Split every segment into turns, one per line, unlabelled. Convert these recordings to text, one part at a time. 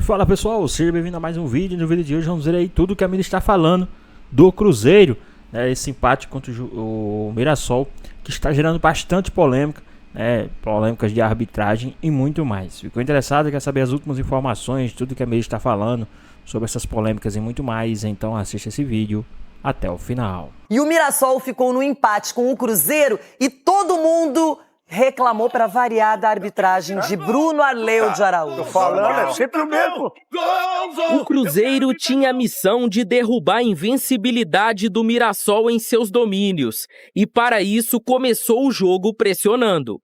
Fala pessoal, seja bem-vindo a mais um vídeo. No vídeo de hoje vamos ver aí tudo que a mídia está falando do Cruzeiro, né, esse empate contra o Mirassol, que está gerando bastante polêmica, né, polêmicas de arbitragem e muito mais. Ficou interessado, quer saber as últimas informações, tudo que a mídia está falando sobre essas polêmicas e muito mais, então assista esse vídeo até o final.
E o Mirassol ficou no empate com o Cruzeiro e todo mundo reclamou para variar da arbitragem de Bruno Arleu de Araújo.
Tô falando, é sempre o mesmo.
O Cruzeiro tinha a missão de derrubar a invencibilidade do Mirassol em seus domínios e para isso começou o jogo pressionando.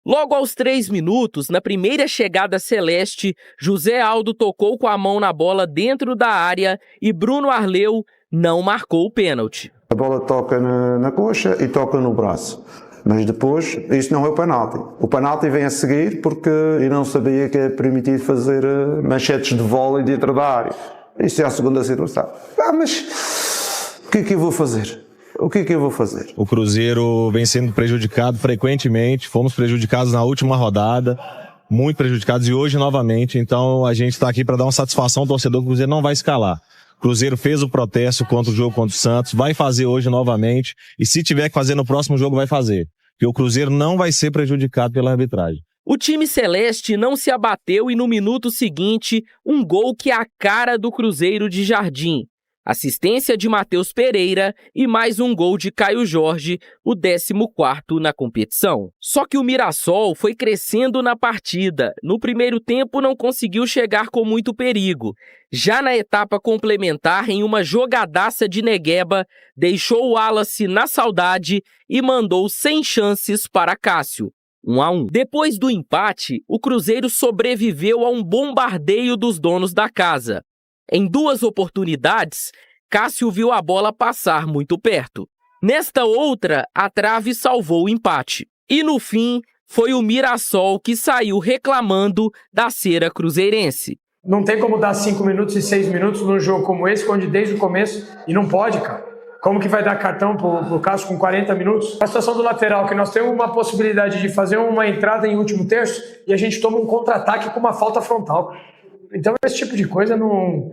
Logo aos 3 minutos, na primeira chegada celeste, José Aldo tocou com a mão na bola dentro da área e Bruno Arleu não marcou o pênalti.
A bola toca na coxa e toca no braço. Mas depois, isso não é o penalti. O penalti vem a seguir porque eu não sabia que é permitido fazer manchetes de vôlei dentro da área. Isso é a segunda situação. Mas o que é que eu vou fazer? O que é que eu vou fazer?
O Cruzeiro vem sendo prejudicado frequentemente. Fomos prejudicados na última rodada, muito prejudicados e hoje novamente. Então a gente está aqui para dar uma satisfação ao torcedor que o Cruzeiro não vai escalar. O Cruzeiro fez o protesto contra o jogo contra o Santos, vai fazer hoje novamente e se tiver que fazer no próximo jogo vai fazer. Porque o Cruzeiro não vai ser prejudicado pela arbitragem.
O time celeste não se abateu e no minuto seguinte, um gol que é a cara do Cruzeiro de Jardim. Assistência de Matheus Pereira e mais um gol de Caio Jorge, o 14º na competição. Só que o Mirassol foi crescendo na partida. No primeiro tempo não conseguiu chegar com muito perigo. Já na etapa complementar, em uma jogadaça de Negueba, deixou o Wallace na saudade e mandou sem chances para Cássio. 1-1. Depois do empate, o Cruzeiro sobreviveu a um bombardeio dos donos da casa. Em 2 oportunidades, Cássio viu a bola passar muito perto. Nesta outra, a trave salvou o empate. E no fim, foi o Mirassol que saiu reclamando da cera cruzeirense.
Não tem como dar 5 minutos e 6 minutos num jogo como esse, onde desde o começo, e não pode, cara. Como que vai dar cartão pro Cássio com 40 minutos? A situação do lateral, que nós temos uma possibilidade de fazer uma entrada em último terço e a gente toma um contra-ataque com uma falta frontal. Então esse tipo de coisa não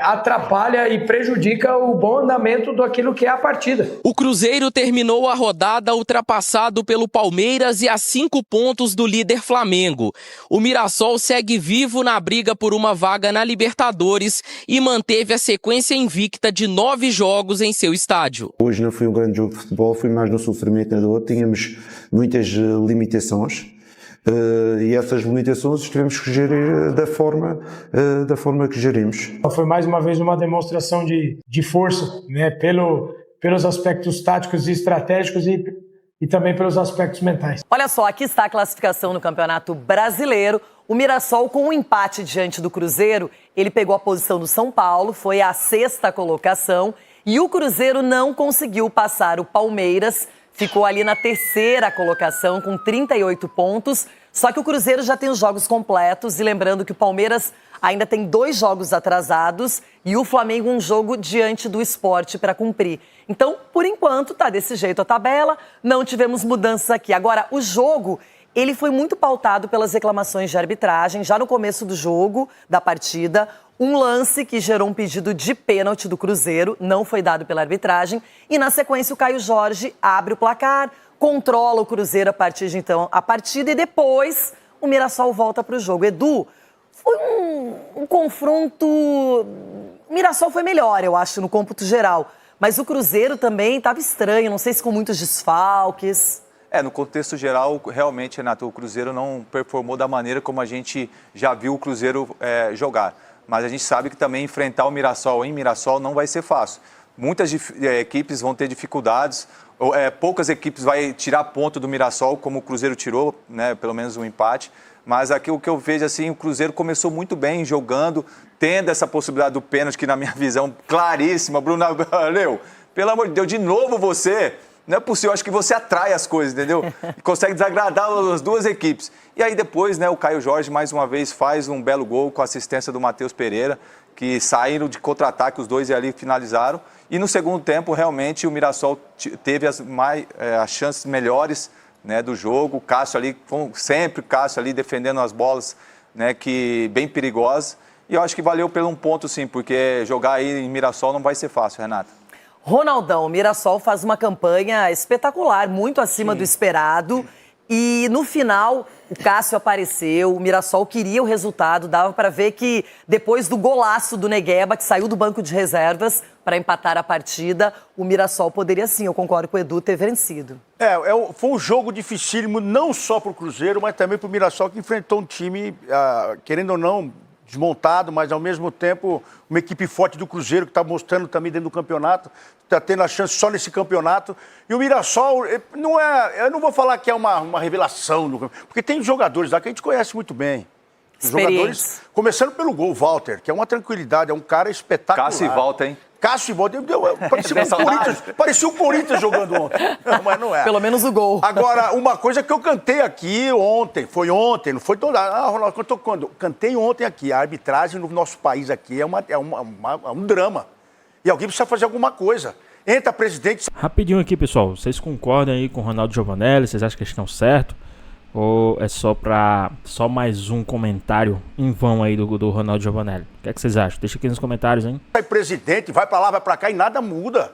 atrapalha e prejudica o bom andamento daquilo que é a partida.
O Cruzeiro terminou a rodada ultrapassado pelo Palmeiras e a 5 pontos do líder Flamengo. O Mirassol segue vivo na briga por uma vaga na Libertadores e manteve a sequência invicta de 9 jogos em seu estádio.
Hoje não foi um grande jogo de futebol, foi mais no sofrimento na dor, tínhamos muitas limitações. E essas limitações tivemos que gerir da forma que gerimos.
Foi mais uma vez uma demonstração de força, né, pelos aspectos táticos e estratégicos e também pelos aspectos mentais.
Olha só, aqui está a classificação no Campeonato Brasileiro. O Mirassol, com um empate diante do Cruzeiro, ele pegou a posição do São Paulo, foi a 6ª colocação, e o Cruzeiro não conseguiu passar o Palmeiras, ficou ali na 3ª colocação com 38 pontos, só que o Cruzeiro já tem os jogos completos e lembrando que o Palmeiras ainda tem 2 jogos atrasados e o Flamengo um jogo diante do Sport para cumprir. Então, por enquanto, tá desse jeito a tabela, não tivemos mudanças aqui. Agora, o jogo, ele foi muito pautado pelas reclamações de arbitragem, já no começo do jogo, da partida. Um lance que gerou um pedido de pênalti do Cruzeiro, não foi dado pela arbitragem. E na sequência o Caio Jorge abre o placar, controla o Cruzeiro a partir de então a partida e depois o Mirassol volta para o jogo. Edu, foi um confronto... O Mirassol foi melhor, eu acho, no cômputo geral. Mas o Cruzeiro também estava estranho, não sei se com muitos desfalques.
No contexto geral, realmente, Renato, o Cruzeiro não performou da maneira como a gente já viu o Cruzeiro jogar. Mas a gente sabe que também enfrentar o Mirassol em Mirassol não vai ser fácil. Muitas equipes vão ter dificuldades, poucas equipes vão tirar ponto do Mirassol, como o Cruzeiro tirou, né, pelo menos um empate. Mas aqui o que eu vejo, assim, o Cruzeiro começou muito bem jogando, tendo essa possibilidade do pênalti, que na minha visão, claríssima. Bruno Arleu, pelo amor de Deus, de novo você... Não é possível, acho que você atrai as coisas, entendeu? E consegue desagradar as 2 equipes. E aí depois, né, o Caio Jorge, mais uma vez, faz um belo gol com a assistência do Matheus Pereira, que saíram de contra-ataque, os 2 ali finalizaram. E no segundo tempo, realmente, o Mirassol teve as chances melhores, né, do jogo. O Cássio ali, sempre o Cássio ali defendendo as bolas, né, bem perigosas. E eu acho que valeu pelo um ponto, sim, porque jogar aí em Mirassol não vai ser fácil, Renata.
Ronaldão, o Mirassol faz uma campanha espetacular, muito acima do esperado. E no final, o Cássio apareceu, o Mirassol queria o resultado, dava para ver que depois do golaço do Negueba, que saiu do banco de reservas para empatar a partida, o Mirassol poderia sim, eu concordo com o Edu, ter vencido.
Foi um jogo dificílimo, não só para o Cruzeiro, mas também para o Mirassol, que enfrentou um time, querendo ou não, desmontado, mas ao mesmo tempo uma equipe forte do Cruzeiro, que está mostrando também dentro do campeonato, está tendo a chance só nesse campeonato. E o Mirassol, eu não vou falar que é uma revelação, porque tem jogadores lá que a gente conhece muito bem. Os jogadores, começando pelo gol, Walter, que é uma tranquilidade, é um cara espetacular.
Cássio e Walter, hein?
Cássio e Walter, parecia o Corinthians jogando ontem. Não, mas não é.
Pelo menos o gol.
Agora, uma coisa que eu cantei aqui ontem, não foi toda. Ronaldo, cantou quando? Cantei ontem aqui. A arbitragem no nosso país aqui é um drama. E alguém precisa fazer alguma coisa. Entra presidente.
Rapidinho aqui, pessoal. Vocês concordam aí com o Ronaldo Giovanelli? Vocês acham que eles estão certos? Ou é só mais um comentário em vão aí do Ronaldo Giovanelli? O que é que vocês acham? Deixa aqui nos comentários, hein?
Vai presidente, vai pra lá, vai pra cá e nada muda.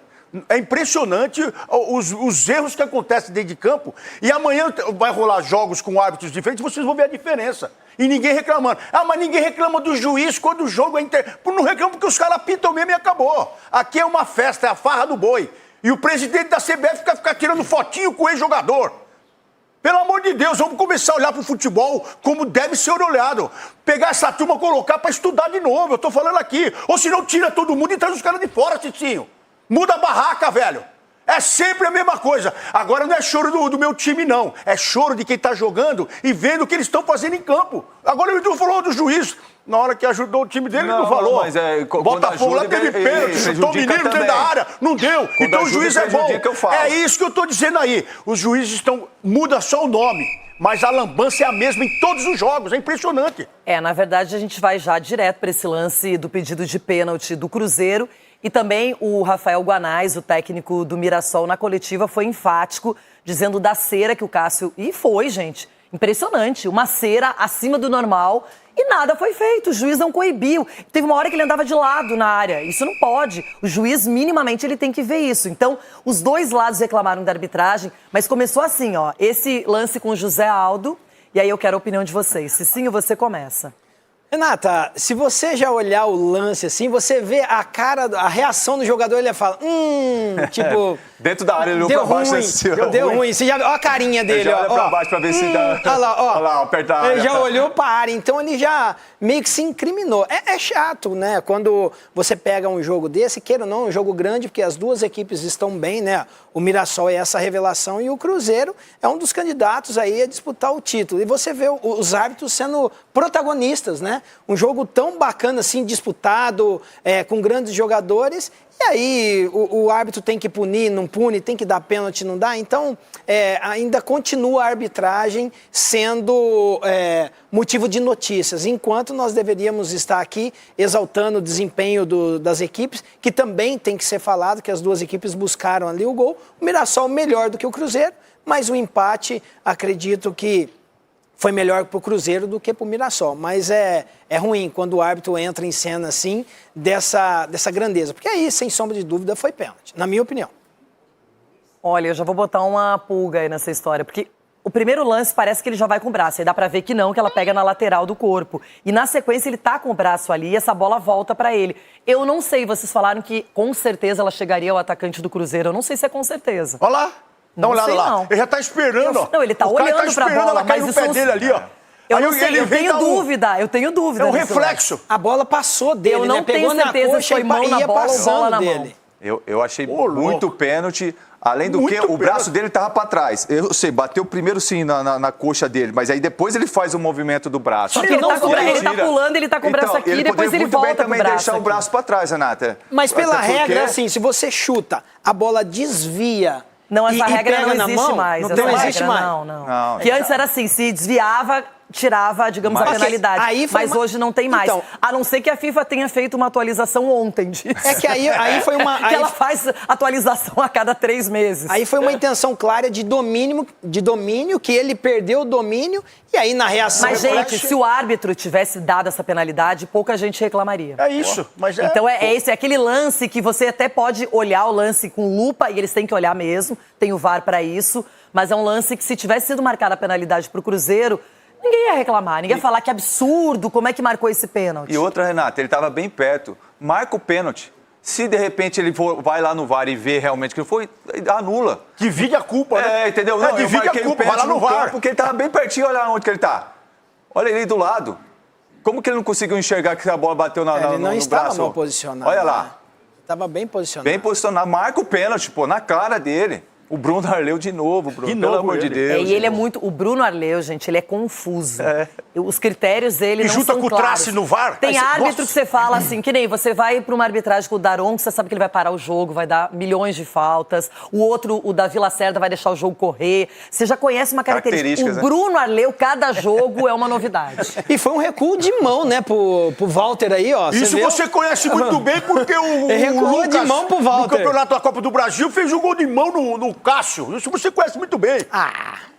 É impressionante os erros que acontecem dentro de campo. E amanhã vai rolar jogos com árbitros diferentes, vocês vão ver a diferença. E ninguém reclamando. Mas ninguém reclama do juiz quando o jogo é Não reclama porque os caras apitam mesmo e acabou. Aqui é uma festa, é a farra do boi. E o presidente da CBF fica tirando fotinho com o ex-jogador. Pelo amor de Deus, vamos começar a olhar para o futebol como deve ser olhado. Pegar essa turma, colocar para estudar de novo, eu tô falando aqui. Ou senão tira todo mundo e traz os caras de fora, Cicinho. Muda a barraca, velho. É sempre a mesma coisa. Agora não é choro do meu time, não. É choro de quem tá jogando e vendo o que eles estão fazendo em campo. Agora o Edu falou do juiz. Na hora que ajudou o time dele, ele não falou.
Mas
Botafogo lá teve pênalti, chutou o menino dentro da área, não deu. Então o juiz é bom. É isso que eu tô dizendo aí. Os juízes muda só o nome, mas a lambança é a mesma em todos os jogos. É impressionante.
Na verdade, a gente vai já direto para esse lance do pedido de pênalti do Cruzeiro. E também o Rafael Guanais, o técnico do Mirassol, na coletiva foi enfático, dizendo da cera que o Cássio... E foi, gente, impressionante. Uma cera acima do normal e nada foi feito. O juiz não coibiu. Teve uma hora que ele andava de lado na área. Isso não pode. O juiz, minimamente, ele tem que ver isso. Então, os dois lados reclamaram da arbitragem, mas começou assim, ó. Esse lance com o José Aldo. E aí eu quero a opinião de vocês. Cicinho, você começa.
Renata, se você já olhar o lance assim, você vê a reação do jogador, ele fala, tipo...
Dentro da área ele olhou pra baixo.
Deu ruim. Você já olha a carinha dele,
ele olha pra baixo pra ver se dá...
Olha lá,
aperta a área.
Ele já olhou pra área, então ele já meio que se incriminou. É chato, né? Quando você pega um jogo desse, queira ou não, um jogo grande, porque as duas equipes estão bem, né? O Mirassol é essa revelação e o Cruzeiro é um dos candidatos aí a disputar o título. E você vê os árbitros sendo protagonistas, né? Um jogo tão bacana assim, disputado, com grandes jogadores. E aí o árbitro tem que punir, não pune, tem que dar pênalti, não dá. Então, ainda continua a arbitragem sendo motivo de notícias, enquanto nós deveríamos estar aqui exaltando o desempenho das equipes, que também tem que ser falado, que as duas equipes buscaram ali o gol. O Mirassol melhor do que o Cruzeiro, mas o empate, acredito que foi melhor para o Cruzeiro do que para o Mirassol. Mas é ruim quando o árbitro entra em cena assim, dessa grandeza. Porque aí, sem sombra de dúvida, foi pênalti, na minha opinião.
Olha, eu já vou botar uma pulga aí nessa história, porque o primeiro lance parece que ele já vai com o braço, aí dá pra ver que não, que ela pega na lateral do corpo. E na sequência ele tá com o braço ali e essa bola volta pra ele. Eu não sei, vocês falaram que com certeza ela chegaria ao atacante do Cruzeiro, eu não sei se é com certeza.
Olha lá. Dá uma olhada lá.
Não.
Ele já tá esperando, ó.
Não, ele tá olhando pra bola,
ela cair no pé dele ali, ó.
Eu não sei, eu tenho dúvida.
É um reflexo.
A bola passou dele,
eu não tenho certeza se foi mão na bola ou bola na mão.
Eu achei muito pênalti. Além do que, o braço dele tava para trás. Eu sei, bateu primeiro sim na coxa dele, mas aí depois ele faz o movimento do braço.
Só que ele tá pulando, ele tá com o braço aqui e depois ele volta com o braço.
Ele poderia muito bem também deixar o braço para trás, Renata.
Mas pela regra, assim, se você chuta, a bola desvia.
Não, essa regra não existe mais.
Não existe mais.
Não. Que antes era assim, se desviava, tirava, digamos, a penalidade. Mas hoje não tem mais.
Então,
a não ser que a FIFA tenha feito uma atualização ontem disso.
É que aí foi uma...
que ela faz atualização a cada 3 meses.
Aí foi uma intenção clara de domínio, que ele perdeu o domínio, e aí na reação...
Mas, gente, se o árbitro tivesse dado essa penalidade, pouca gente reclamaria.
É isso. Mas
então é aquele lance que você até pode olhar o lance com lupa, e eles têm que olhar mesmo, tem o VAR para isso, mas é um lance que se tivesse sido marcada a penalidade pro Cruzeiro, ninguém ia reclamar, ninguém ia falar que absurdo, como é que marcou esse pênalti.
E outra, Renata, ele estava bem perto, marca o pênalti. Se de repente ele vai lá no VAR e vê realmente que foi, anula.
Divide a culpa, né?
Entendeu? Não,
divide a culpa, vai lá no VAR.
Porque ele estava bem pertinho, olha onde que ele está. Olha ele do lado. Como que ele não conseguiu enxergar que a bola bateu no braço?
Ele não estava mal posicionado.
Olha lá.
Estava bem posicionado.
Bem posicionado. Marca o pênalti, pô, na cara dele. O Bruno Arleu de novo, Bruno. Pelo amor de Deus.
E ele é muito... O Bruno Arleu, gente, ele é confuso. Os critérios dele não são claros.
E junta com o trace no VAR.
Tem árbitro que você fala assim, que nem você vai para uma arbitragem com o Daron, que você sabe que ele vai parar o jogo, vai dar milhões de faltas. O outro, o Davi Lacerda, vai deixar o jogo correr. Você já conhece uma característica. O Bruno Arleu, cada jogo é uma novidade.
E foi um recuo de mão, né, pro Walter aí, ó.
Isso você conhece muito bem, porque o
recuou de mão pro Walter.
No campeonato da Copa do Brasil fez um gol de mão no Cássio. Isso você conhece muito bem.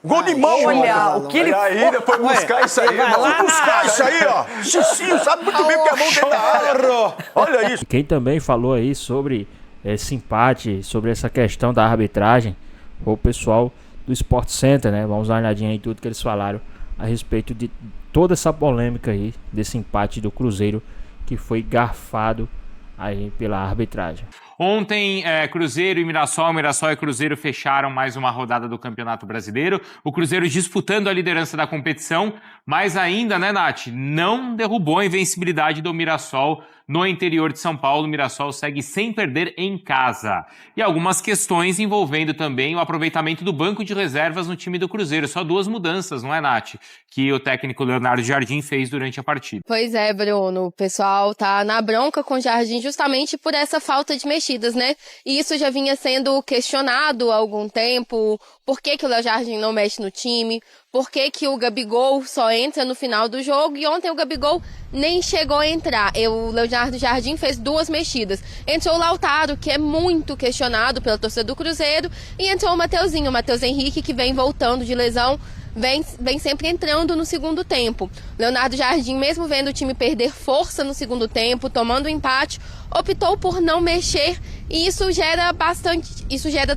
Gol de mão.
Olha, o que ele...
Aí, depois buscar isso aí.
Vai buscar isso aí, ó. Cicinho sabe muito bem que é mão dentro da área. Olha isso.
Quem também falou aí sobre esse empate, sobre essa questão da arbitragem, foi o pessoal do Sport Center, né? Vamos dar uma olhadinha em tudo que eles falaram a respeito de toda essa polêmica aí, desse empate do Cruzeiro, que foi garfado aí pela arbitragem.
Ontem, Cruzeiro e Mirassol e Cruzeiro fecharam mais uma rodada do Campeonato Brasileiro. O Cruzeiro disputando a liderança da competição, mas ainda, né, Nath, não derrubou a invencibilidade do Mirassol no interior de São Paulo. O Mirassol segue sem perder em casa. E algumas questões envolvendo também o aproveitamento do banco de reservas no time do Cruzeiro. Só 2 mudanças, não é, Nath? Que o técnico Leonardo Jardim fez durante a partida.
Pois é, Bruno. O pessoal tá na bronca com o Jardim justamente por essa falta de mexidas, né? E isso já vinha sendo questionado há algum tempo. Por que o Léo Jardim não mexe no time? Por que o Gabigol só entra no final do jogo? E ontem o Gabigol nem chegou a entrar. O Leonardo Jardim fez 2 mexidas. Entrou o Lautaro, que é muito questionado pela torcida do Cruzeiro, e entrou o Mateuzinho, o Matheus Henrique, que vem voltando de lesão, vem sempre entrando no segundo tempo. Leonardo Jardim, mesmo vendo o time perder força no segundo tempo, tomando um empate, optou por não mexer, e isso gera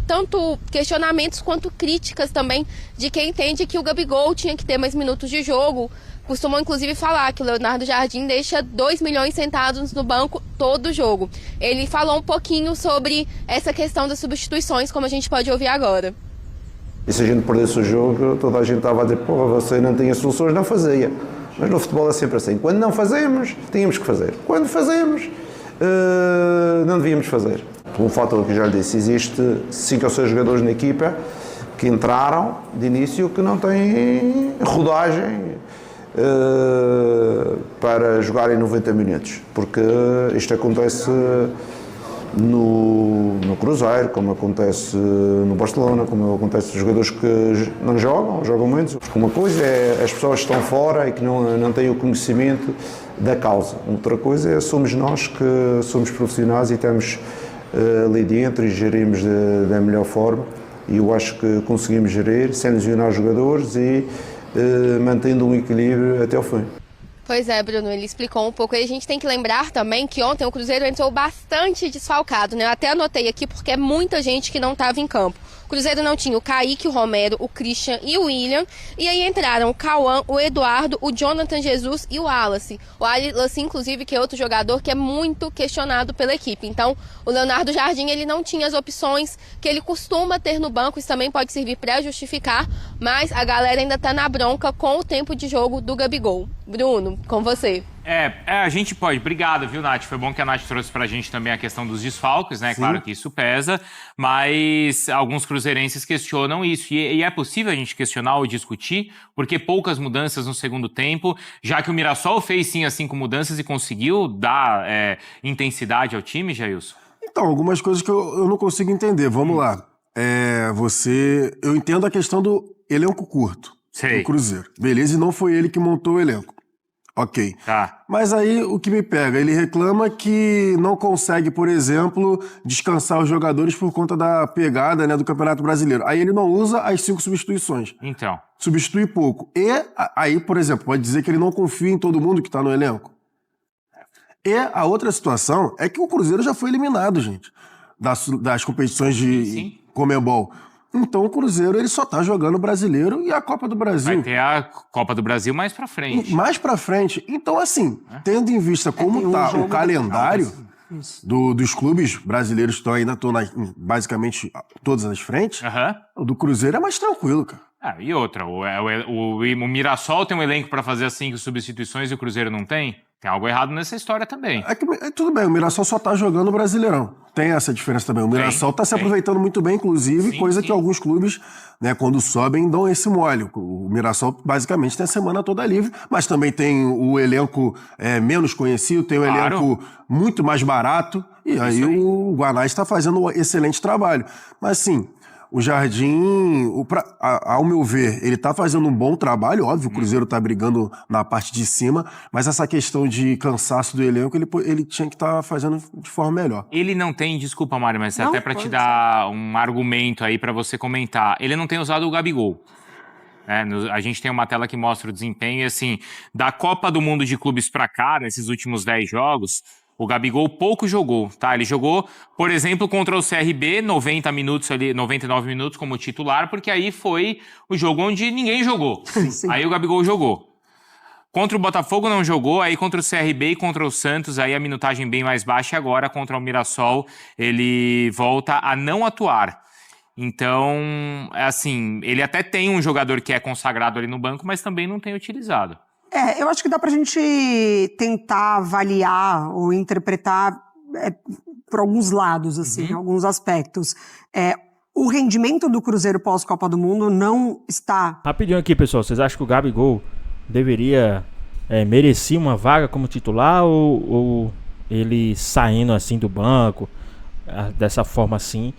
tanto questionamentos quanto críticas também de quem entende que o Gabigol tinha que ter mais minutos de jogo. Costumam, inclusive, falar que o Leonardo Jardim deixa 2 milhões sentados no banco todo jogo. Ele falou um pouquinho sobre essa questão das substituições, como a gente pode ouvir agora.
E se a gente perdesse o jogo, toda a gente estava a dizer, pô, você não tinha soluções, não fazia. Mas no futebol é sempre assim. Quando não fazemos, tínhamos que fazer. Quando fazemos, não devíamos fazer. Por um fator que já lhe disse, existe 5 ou 6 jogadores na equipa que entraram de início que não têm rodagem para jogarem 90 minutos, porque isto acontece no Cruzeiro, como acontece no Barcelona, como acontece nos jogadores que não jogam menos. Uma coisa é as pessoas que estão fora e que não têm o conhecimento da causa. Outra coisa é somos nós que somos profissionais e estamos ali dentro e gerimos da melhor forma, e eu acho que conseguimos gerir sem lesionar os jogadores e mantendo um equilíbrio até o fim.
Pois é, Bruno, ele explicou um pouco. E a gente tem que lembrar também que ontem o Cruzeiro entrou bastante desfalcado, né? Eu até anotei aqui porque é muita gente que não estava em campo. O Cruzeiro não tinha o Kaique, o Romero, o Christian e o William. E aí entraram o Cauã, o Eduardo, o Jonathan Jesus e o Wallace. O Wallace, inclusive, que é outro jogador que é muito questionado pela equipe. Então, o Leonardo Jardim, ele não tinha as opções que ele costuma ter no banco. Isso também pode servir para justificar. Mas a galera ainda tá na bronca com o tempo de jogo do Gabigol. Bruno, com você.
A gente pode. Obrigado, viu, Nath? Foi bom que a Nath trouxe pra gente também a questão dos desfalques, né? Sim. Claro que isso pesa, mas alguns cruzeirenses questionam isso. E é possível a gente questionar ou discutir, porque poucas mudanças no segundo tempo, já que o Mirassol fez sim as 5 mudanças e conseguiu dar intensidade ao time, Jailson?
Então, algumas coisas que eu não consigo entender. Vamos lá. Eu entendo a questão do elenco curto. do Cruzeiro. Beleza, e não foi ele que montou o elenco. Ok.
Tá.
Mas aí o que me pega? Ele reclama que não consegue, por exemplo, descansar os jogadores por conta da pegada, né, do Campeonato Brasileiro. Aí ele não usa as 5 substituições.
Então.
Substitui pouco. E aí, por exemplo, pode dizer que ele não confia em todo mundo que tá no elenco. E a outra situação é que o Cruzeiro já foi eliminado, gente, das competições de Conmebol. Então o Cruzeiro ele só tá jogando o Brasileiro e a Copa do Brasil.
Vai ter a Copa do Brasil mais pra frente.
Mais pra frente. Então, assim, tendo em vista como tá o calendário dos clubes brasileiros que estão ainda basicamente todas as frentes, o do Cruzeiro é mais tranquilo, cara.
E outra, o Mirassol tem um elenco pra fazer as 5 substituições e o Cruzeiro não tem? Tem algo errado nessa história também.
Tudo bem, o Mirassol só tá jogando o Brasileirão. Tem essa diferença também. O Mirassol tá se aproveitando muito bem, inclusive, coisa que alguns clubes, né, quando sobem, dão esse mole. O Mirassol, basicamente, tem a semana toda livre, mas também tem o elenco menos conhecido, tem o elenco muito mais barato, e aí o Guanais está fazendo um excelente trabalho. Mas, assim, o Jardim, ao meu ver, ele tá fazendo um bom trabalho, óbvio, o Cruzeiro tá brigando na parte de cima, mas essa questão de cansaço do elenco, ele tinha que estar fazendo de forma melhor.
Ele não tem, desculpa, Mário, mas até pra te dar um argumento aí pra você comentar, ele não tem usado o Gabigol. A gente tem uma tela que mostra o desempenho e, assim, da Copa do Mundo de Clubes pra cá, nesses últimos 10 jogos, o Gabigol pouco jogou, tá? Ele jogou, por exemplo, contra o CRB, 90 minutos ali, 99 minutos como titular, porque aí foi o jogo onde ninguém jogou. Aí o Gabigol jogou. Contra o Botafogo não jogou, aí contra o CRB e contra o Santos, aí a minutagem bem mais baixa, e agora contra o Mirassol ele volta a não atuar. Então, assim, ele até tem um jogador que é consagrado ali no banco, mas também não tem utilizado.
Eu acho que dá pra gente tentar avaliar ou interpretar por alguns lados, assim, alguns aspectos. O rendimento do Cruzeiro pós-Copa do Mundo não está...
Rapidinho aqui, pessoal. Vocês acham que o Gabigol deveria merecer uma vaga como titular ou ele saindo assim do banco, dessa forma assim,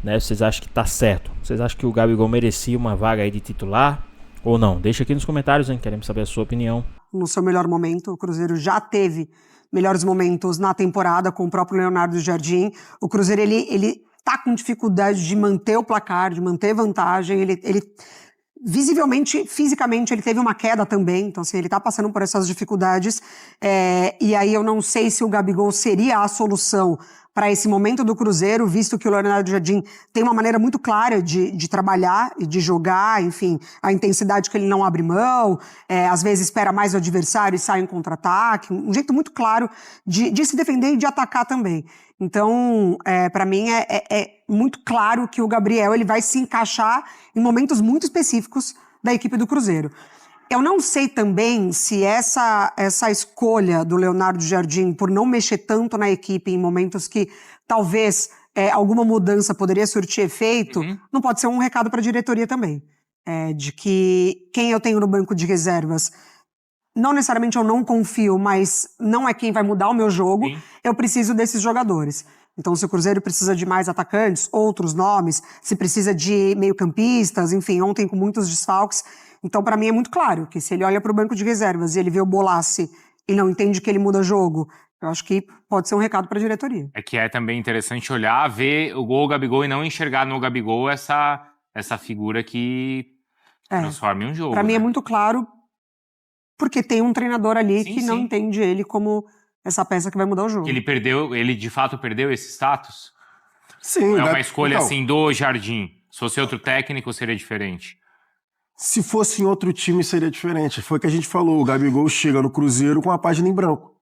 né? Vocês acham que tá certo? Vocês acham que o Gabigol merecia uma vaga aí de titular? Ou não? Deixa aqui nos comentários, hein? Queremos saber a sua opinião.
No seu melhor momento, o Cruzeiro já teve melhores momentos na temporada com o próprio Leonardo Jardim. O Cruzeiro, ele tá com dificuldade de manter o placar, de manter vantagem. Ele visivelmente, fisicamente, ele teve uma queda também. Então, assim, ele tá passando por essas dificuldades. E aí eu não sei se o Gabigol seria a solução para esse momento do Cruzeiro, visto que o Leonardo Jardim tem uma maneira muito clara de trabalhar e de jogar, enfim, a intensidade que ele não abre mão, às vezes espera mais o adversário e sai em contra-ataque, um jeito muito claro de se defender e de atacar também. Então, para mim, é muito claro que o Gabriel ele vai se encaixar em momentos muito específicos da equipe do Cruzeiro. Eu não sei também se essa escolha do Leonardo Jardim por não mexer tanto na equipe em momentos que talvez alguma mudança poderia surtir efeito, não pode ser um recado para a diretoria também. De que quem eu tenho no banco de reservas, não necessariamente eu não confio, mas não é quem vai mudar o meu jogo, eu preciso desses jogadores. Então, se o Cruzeiro precisa de mais atacantes, outros nomes, se precisa de meio-campistas, enfim, ontem com muitos desfalques. Então, para mim, é muito claro que se ele olha para o banco de reservas e ele vê o Bolassi e não entende que ele muda jogo, eu acho que pode ser um recado para a diretoria.
É que é também interessante olhar, ver o gol Gabigol e não enxergar no Gabigol essa figura que transforma em um jogo.
Para mim é muito claro, porque tem um treinador ali que não entende ele como essa peça que vai mudar o jogo.
Ele de fato perdeu esse status?
Sim.
É uma escolha assim do Jardim. Se fosse outro técnico, seria diferente.
Se fosse em outro time, seria diferente. Foi o que a gente falou, o Gabigol chega no Cruzeiro com a página em branco.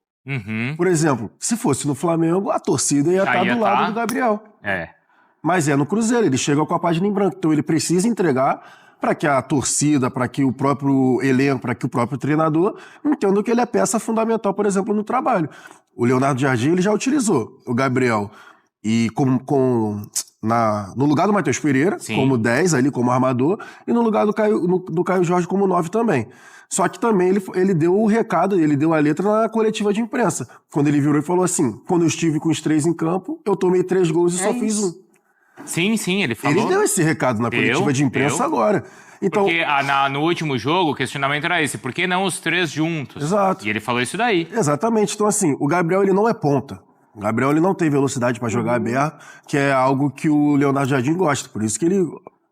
Por exemplo, se fosse no Flamengo, a torcida ia estar do lado do Gabriel. Mas no Cruzeiro, ele chega com a página em branco. Então ele precisa entregar para que a torcida, para que o próprio elenco, para que o próprio treinador entenda que ele é peça fundamental, por exemplo, no trabalho. O Leonardo Jardim, ele já utilizou o Gabriel e no lugar do Matheus Pereira, como 10 ali, como armador, e no lugar do Caio Jorge como 9 também. Só que também ele deu o recado, ele deu a letra na coletiva de imprensa. Quando ele virou e falou assim, quando eu estive com os 3 em campo, eu tomei 3 gols e só fiz 1.
Sim, ele falou.
Ele deu esse recado na coletiva de imprensa agora. Então,
porque no último jogo o questionamento era esse, por que não os 3 juntos?
Exato.
E ele falou isso daí.
Exatamente. Então assim, o Gabriel ele não é ponta. O Gabriel ele não tem velocidade para jogar aberto, que é algo que o Leonardo Jardim gosta. Por isso que ele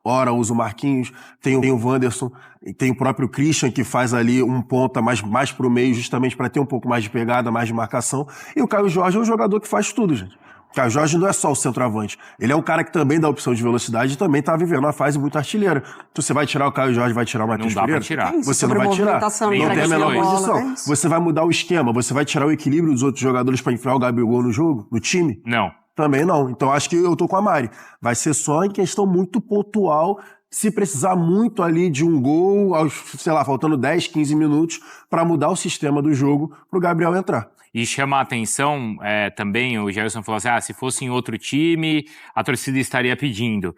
ora usa o Marquinhos, tem o Wanderson, tem o próprio Christian que faz ali um ponta mais pro meio justamente para ter um pouco mais de pegada, mais de marcação. E o Caio Jorge é um jogador que faz tudo, gente. O Caio Jorge não é só o centroavante. Ele é um cara que também dá opção de velocidade e também tá vivendo uma fase muito artilheira. Então você vai tirar o Caio Jorge, vai tirar o Matheus Pereira?
Não dá pra tirar.
Você não vai tirar. Não tem a menor condição. Você vai mudar o esquema, você vai tirar o equilíbrio dos outros jogadores pra enfiar o Gabigol no jogo, no time?
Não.
Também não. Então acho que eu tô com a Mari. Vai ser só em questão muito pontual, se precisar muito ali de um gol, faltando 10, 15 minutos, pra mudar o sistema do jogo pro Gabriel entrar.
E chama a atenção também, o Gerson falou assim, se fosse em outro time, a torcida estaria pedindo.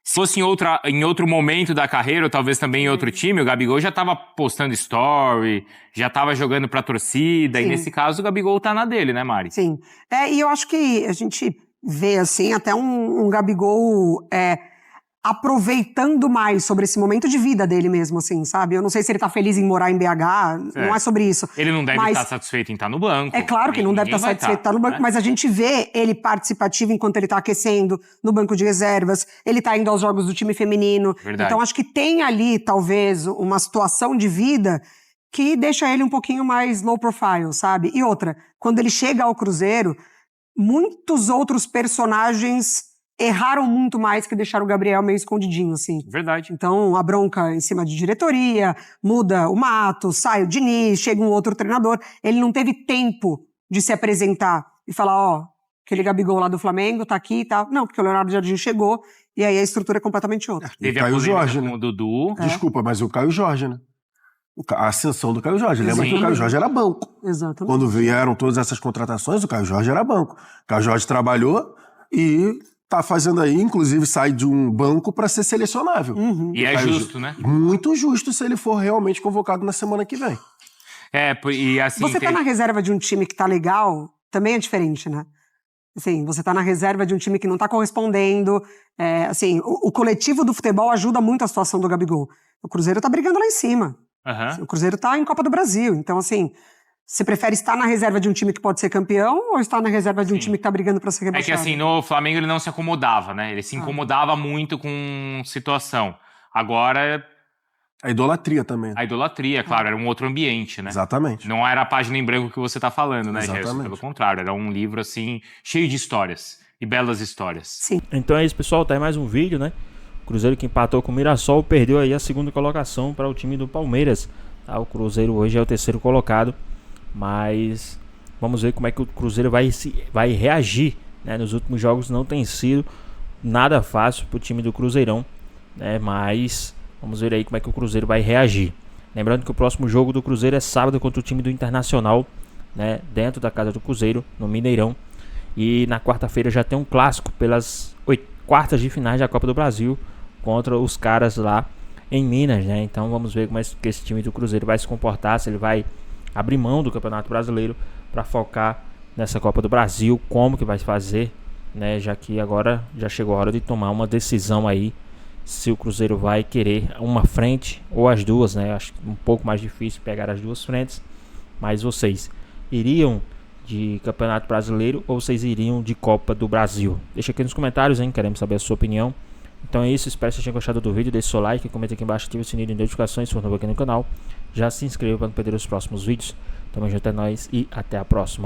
Se fosse em outro momento da carreira, ou talvez também em outro time, o Gabigol já estava postando story, já estava jogando pra torcida, e nesse caso o Gabigol tá na dele, né, Mari?
Sim. E eu acho que a gente vê, assim, até um Gabigol aproveitando mais sobre esse momento de vida dele mesmo, assim, sabe? Eu não sei se ele tá feliz em morar em BH, não é sobre isso.
Ele não deve estar satisfeito em estar no banco.
É claro que não deve estar satisfeito em estar no banco, mas a gente vê ele participativo enquanto ele tá aquecendo no banco de reservas, ele tá indo aos jogos do time feminino.
Verdade.
Então acho que tem ali, talvez, uma situação de vida que deixa ele um pouquinho mais low profile, sabe? E outra, quando ele chega ao Cruzeiro, muitos outros personagens erraram muito mais que deixaram o Gabriel meio escondidinho, assim.
Verdade.
Então, a bronca em cima de diretoria, muda o Mato, sai o Diniz, chega um outro treinador. Ele não teve tempo de se apresentar e falar, aquele Gabigol lá do Flamengo tá aqui e tal. Não, porque o Leonardo Jardim chegou e aí a estrutura é completamente outra.
Teve
o Caio Jorge,
com o Dudu.
Desculpa, mas o Caio Jorge, né? A ascensão do Caio Jorge. Lembra que o Caio Jorge era banco.
Exatamente.
Quando vieram todas essas contratações, o Caio Jorge era banco. O Caio Jorge trabalhou e tá fazendo aí, inclusive sai de um banco para ser selecionável.
E é justo, né?
Muito justo se ele for realmente convocado na semana que vem.
E assim...
Você tá na reserva de um time que tá legal, também é diferente, né? Assim, você tá na reserva de um time que não tá correspondendo. Assim, o coletivo do futebol ajuda muito a situação do Gabigol. O Cruzeiro tá brigando lá em cima. O Cruzeiro tá em Copa do Brasil. Então, assim, você prefere estar na reserva de um time que pode ser campeão ou estar na reserva de um time que tá brigando pra ser rebaixado?
É que assim, no Flamengo ele não se acomodava, né? Ele se incomodava muito com situação. Agora...
A idolatria também.
A idolatria, claro, era um outro ambiente, né?
Exatamente.
Não era a página em branco que você tá falando, né, Gerson? Pelo contrário, era um livro, assim, cheio de histórias. E belas histórias.
Sim.
Então é isso, pessoal. Tá aí mais um vídeo, né? O Cruzeiro que empatou com o Mirassol perdeu aí a segunda colocação para o time do Palmeiras. Tá? O Cruzeiro hoje é o terceiro colocado. Mas vamos ver como é que o Cruzeiro vai reagir, né? Nos últimos jogos não tem sido nada fácil para o time do Cruzeirão, né? Mas vamos ver aí como é que o Cruzeiro vai reagir. Lembrando que o próximo jogo do Cruzeiro é sábado contra o time do Internacional, né? Dentro da casa do Cruzeiro, no Mineirão. E na quarta-feira já tem um clássico pelas quartas de finais da Copa do Brasil contra os caras lá em Minas, né? Então vamos ver como é que esse time do Cruzeiro vai se comportar, se ele vai abrir mão do Campeonato Brasileiro para focar nessa Copa do Brasil, como que vai fazer, né? Já que agora já chegou a hora de tomar uma decisão aí, se o Cruzeiro vai querer uma frente ou as duas, né? Acho um pouco mais difícil pegar as duas frentes, mas vocês iriam de Campeonato Brasileiro ou vocês iriam de Copa do Brasil? Deixa aqui nos comentários, hein? Queremos saber a sua opinião. Então é isso, espero que vocês tenham gostado do vídeo. Deixe seu like, comenta aqui embaixo, ative o sininho de notificações se for novo aqui no canal. Já se inscreva para não perder os próximos vídeos. Tamo junto, é nóis e até a próxima.